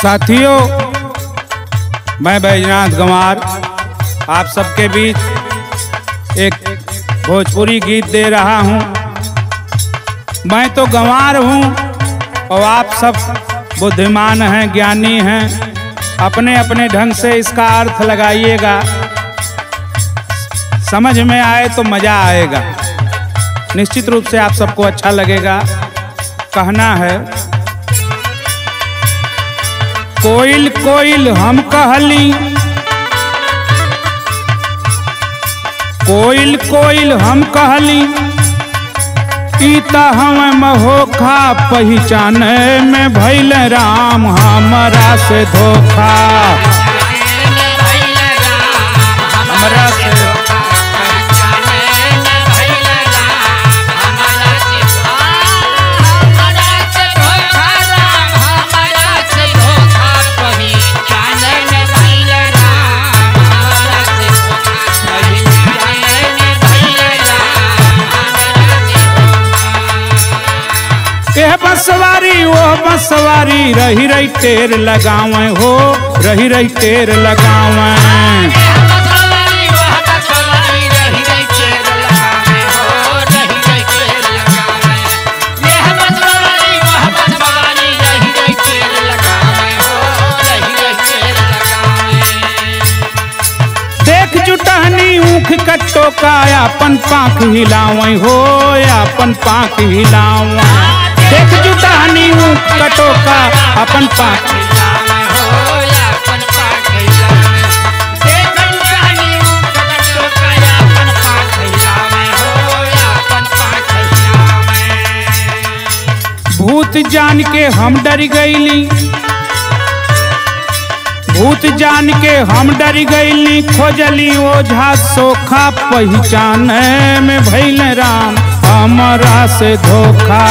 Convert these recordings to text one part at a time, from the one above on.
साथियों, मैं बैजनाथ गंवार आप सबके बीच एक भोजपुरी गीत दे रहा हूँ। मैं तो गंवार हूँ और आप सब बुद्धिमान हैं, ज्ञानी हैं। अपने अपने ढंग से इसका अर्थ लगाइएगा, समझ में आए तो मज़ा आएगा। निश्चित रूप से आप सबको अच्छा लगेगा। कहना है, कोयल कोयल हम कहली, कोयल कोयल हम कहली, पीता हम महोखा, पहचाने में भइल राम हमरा से धोखा। हमरा से बसवारी वो बसवारी रही रही टेर लगावे हो, रही रही टेर लगावे। देख जुटहनी ऊख कट्टो का अपन पाँख हिलावे हो, अपन पाँख हिलावे। देख जुटानी कटो का अपन पाँख भूत जान के हम डर गईली, भूत जान के हम डर गईली, खोजली ओझा सोखा, पहचाने में भइल राम हमरा से धोखा।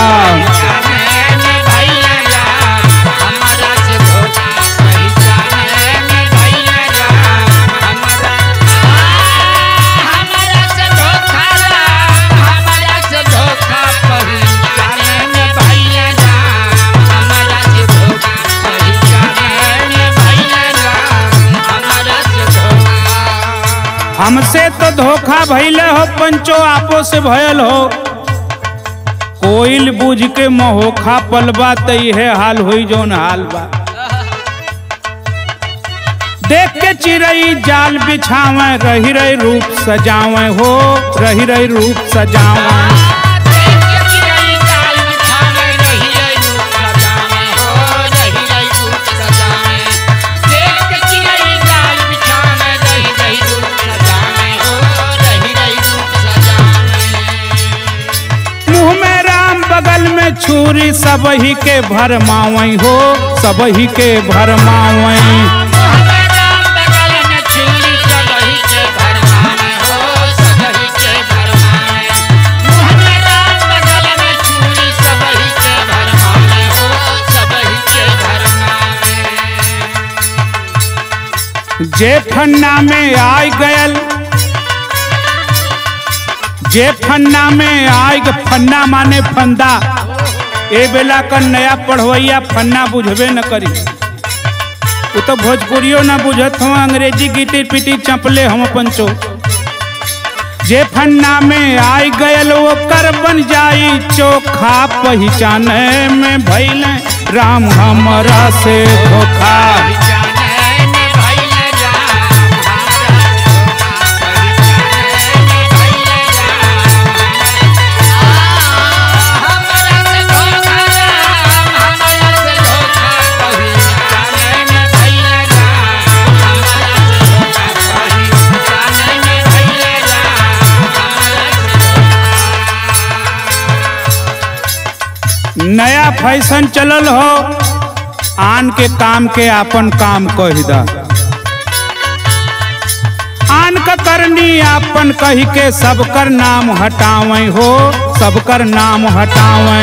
हमसे तो धोखा भइल हो, पंचो आपो से भयल हो। कोयल बुझ के महोखा पलबा, तई है हाल हुई जोन हाल बा। देख के चिड़ई जाल बिछावे, रही रही रूप सजावे हो, रही रही रूप सजावे। छुरी सबही के भरमावई हो, सबही के भरमावई। जे फन्ना में आई गयल, जे फन्ना में आई, फन्ना माने फंदा। ए बेला का नया पढ़वैया फन्ना बुझबे न करी, वो तो भोजपुरियो न बुझत हो, अंग्रेजी गिटी पिटी चंपले हम पंचो। जे फन्ना में आई गयल वो कर बन जाई चोखा, पहचाने में भइल राम हमरा से धोखा। नया फैशन चलल हो, आन के काम के आपन काम कह दा। आन का करनी आपन कही के सबकर नाम हटावे हो, सबकर नाम हटावे।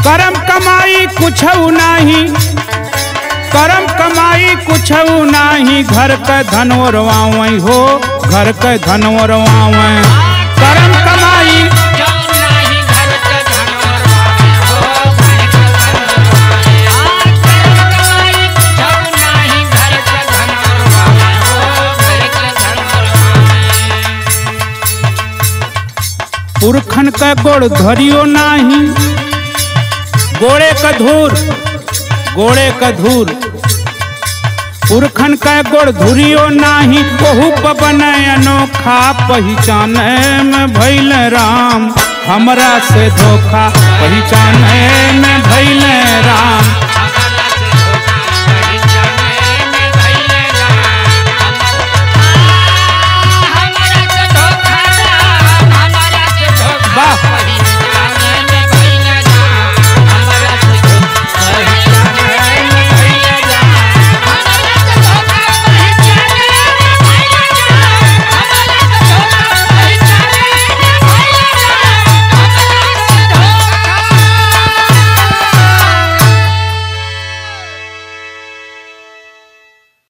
करम कमाई कुछ नहीं, करम कमाई कुछ नाही, घर के धन ओरवावई हो, घर के धन ओरवावई। करम कमाई पुरखन का गोड़ धरियो नाही, गोड़े का धूर, गोड़े का धूर। पुरखन का गोड़ धुरियो नाही, बहु पवन अनोखा, पहचाने में भइल राम हमरा से धोखा, पहचाने में भइल राम।